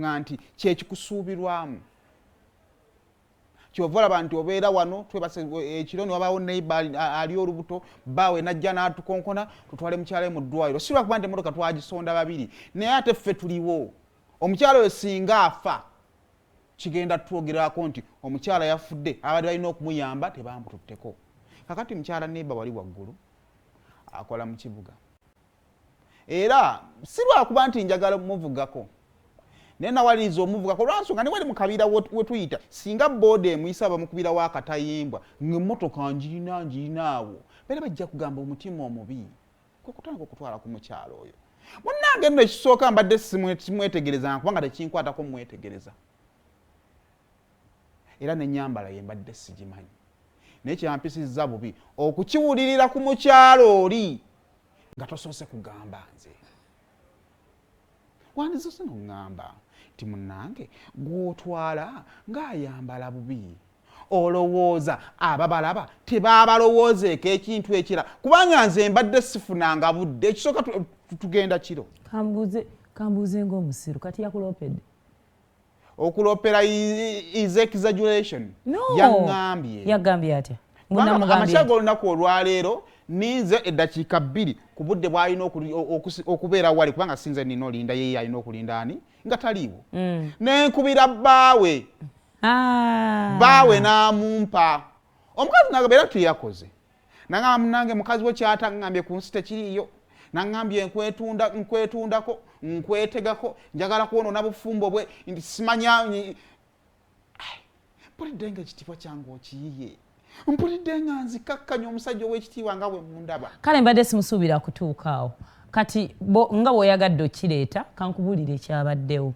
nganti kye kikusuubirwamu kyovola bantu obeera wano twebase ekiro ne wabaawo neighbor ali olubuto bawe najja n'atukonkona tutwale mukyala mu ddwaliro si lwakuba nti emmotoka twagisonda babiri naye ate ffe tuliwo omukyala oyo singa afa kigenda twogerako nti omukyala yafudde abadde balina okumuyamba tebambututteko kakati mukyala neighbor wali waggulu akola mu kibuga era si lwakuba nti njagala muvugako naye nawaliriza omuvugako lwansonga ne wali mu kabiira wetuyita singa booda emuyisa bamukubira wakatayimbwa ng'emmotoka njinaawo beera bajja kugamba omutima omubi kwe kutandika okutwala ku mukyalo oyo munnange nno ekisooka mbadde simwetegereza kubanga tekinkwatako mwetegereza era n'ennyambala ye mbadde sigimanyi naye kyampisizza bubi okukiwulirira ku mukyalo oli nga tosoose kugamba nze wandizose noŋŋamba nti munnange gw'otwala ng'ayambala bubi olowooza ababalaba tebaabalowoozeeko ekintu ekira kubanga nze mbadde sifunanga budde ekisooka tugenda kiro kambuuze ng'omusiru kati yakuloopedde okuloopera is exaggeration yagambye atya amakyaga olunaku olwaleero ninze eddakiika 2 ku budde bw'alina okubeera wali kubanga sinze nina olinda yeye alina okulinda ani nga taliiwo nenkubira bbaawe n'amumpa omukazi nagabeera teyakoze nagamba munange mukazi we kyatangambye ku nsi tekiriiyo nangambye nkwetundako nkwetegako njagala kuwonoona bufumbo bwe nti simanya mpulidde nga ekitiibwa kyange okiyiye mpulidde nga nzikakkanya omusajja ow'ekitiibwa nga bwe mundaba kale mbadde simusuubira kutuukaawo kati nga bw'oyagadde okireeta kankubulire ekyabaddewo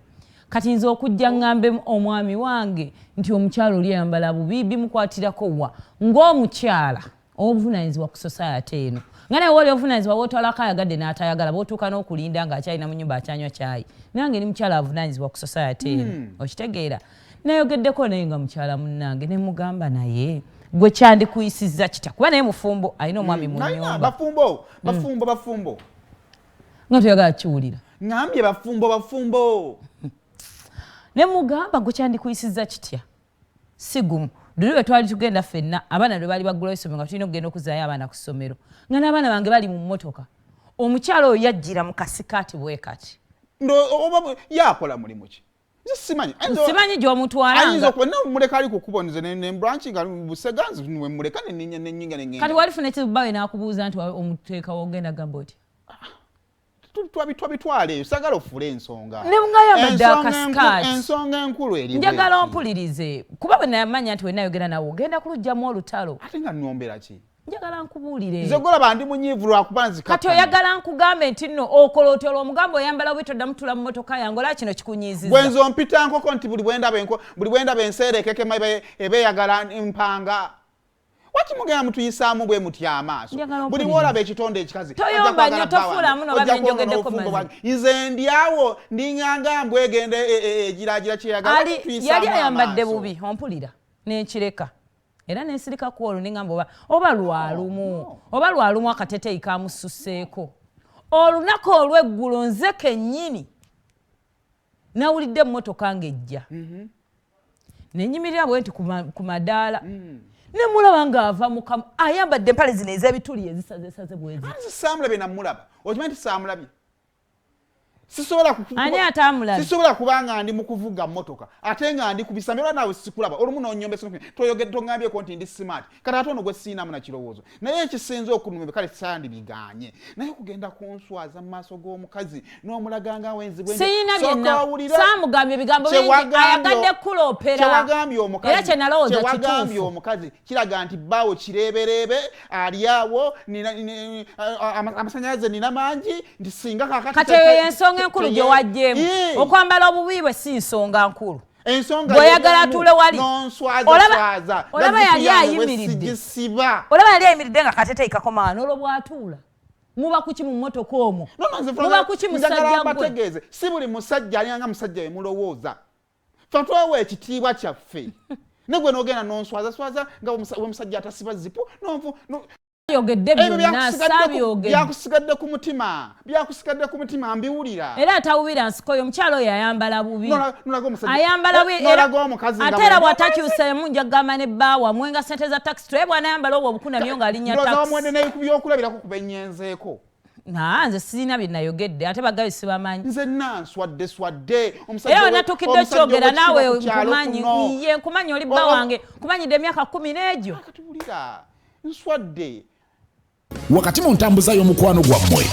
kati nze okujja ngambe omwami wange nti omukyala oli ayambala bubi bimukwatirako wa ng'omukyala obuvunaanyizibwa ku society eno nga naye wali obuvunaanyizibwa bw'otwalako ayagadde n'atayagala bw'otuuka n'okulinda ng'akyalina mu nnyumba akyanywa caayi nange ni mukyala avunaanyizibwa ku society eno okitegeera nayogeddeko naye nga mukyala munnange ne mugamba naye gwe kyandikuyisizza kitya kuba naye mufumbo alina omwami mu nnyumba bafumbo nga toyagala kiwulira ngambye bafumbo ne mugamba gwe kyandikuyisizza kitya si gumu duli lwe twali tugenda ffenna abaana lwe bali baggulawo essomero nga tulina okugenda okuzaayo abaana ku ssomero nga n'abaana bange bali mu mmotoka omukyala oyo yajjira mu kasikaati bwe kati yakola mulimu ki simanyi gy'omutwalanga muleka ali kukuboneza nembranchi nga buseganzi muleka nenyinga kati walifuna ekibawe n'akubuuza nti omuteekawo ogenda gamba oti twabitwala eyo sagala ofule ensonga ne ngayambadde akasikaati ensonga enkulu eri njagala ompulirize kuba bwe namanya nti wenayogera nawe ogenda kulugjamu olutalo ate nga nnombera ki njagala nkubuulire nze golaba ndi munyiivu lwakuba nzikakanya kati oyagala nkugambe nti nno okolootola omugambo oyambala bwe toddamu tula mu mmotoka yange olaba kino kikunyiizizza bwenze ompita nkoko nti buli bwendaba enseerekekema ebeeyagala mpanga waki mugenda mutuyisaamu bwe muti amaaso buli woolaba ekitonde ekikazi toyomba nnyo tofuulamu noba njogeddeko mazima nze ndyawo ndinganga mbwegenda egiraagira kyeyagala yali ayambadde bubi ompulira n'enkireka era nensirika ku olwo ningamba oba lwalumu akateteyi kamususseeko olunaku olw'eggulo nze kennyini nawulidde emmotoka ng'ejja nenyimirira bwe nti ku madaala ne mulaba ng'ava mukamu ayambadde empale zino ez'ebituli ezisazesaze bwezi saamulabye namulaba okimanyi nti saamulabye sisobola kubanga ndi mu kuvuga mmotoka ate nga ndi kubisamira nawe sikulaba olumu n'onnyombe toŋŋambyeko nti ndi smart kati ate ono gwe siinamu na kirowoozo naye ekisinze okunuma kale sandibiganye naye kugenda kunswaza mu maaso g'omukazi n'omulaganga wenzibwe saamugambye ebigambo bingi ayagadde kuloopera era kyewagambye omukazi kiraga nti bbaawo kireebereebe ali awo amasanyalaze nina mangi nti singa kakati ensonga enkulu gye wajjeemu okwambala obubi bwe si nsonga nkulu bw'oyagala atuule wali olaba yali ayimiridde nga kateteyi kakomaa n'olwo bw'atuula muba kuki mu mmotoka omwo muba kuki musajja gwe si buli musajja alina nga musajja we mulowooza fe twewa ekitiibwa kyaffe ne gwe n'ogenda n'onswaza nga we musajja atasiba zipu yogedde byonna sabyogedde byakusigadde ku mutima mbiwulira era atawubira nsiko yo omukyalo oyo ayambala bubi ayambala bubi ate era bw'atakyuseemu nja kugamba ne bbaawa mwenga ssente za taxi tule bw'anayambala obwo obukunamyo ng'alinnya byokulabirako kuba ennyenzeeko nze sirina bye nayogedde ate bagabi sibamanyi nze nanswadde era wenatukidde okyogera naawe nkumanyi oli bba wange nkumanyidde emyaka 10 n'egyo nswadde wakati mu ntambuza y'omukwano gwammwe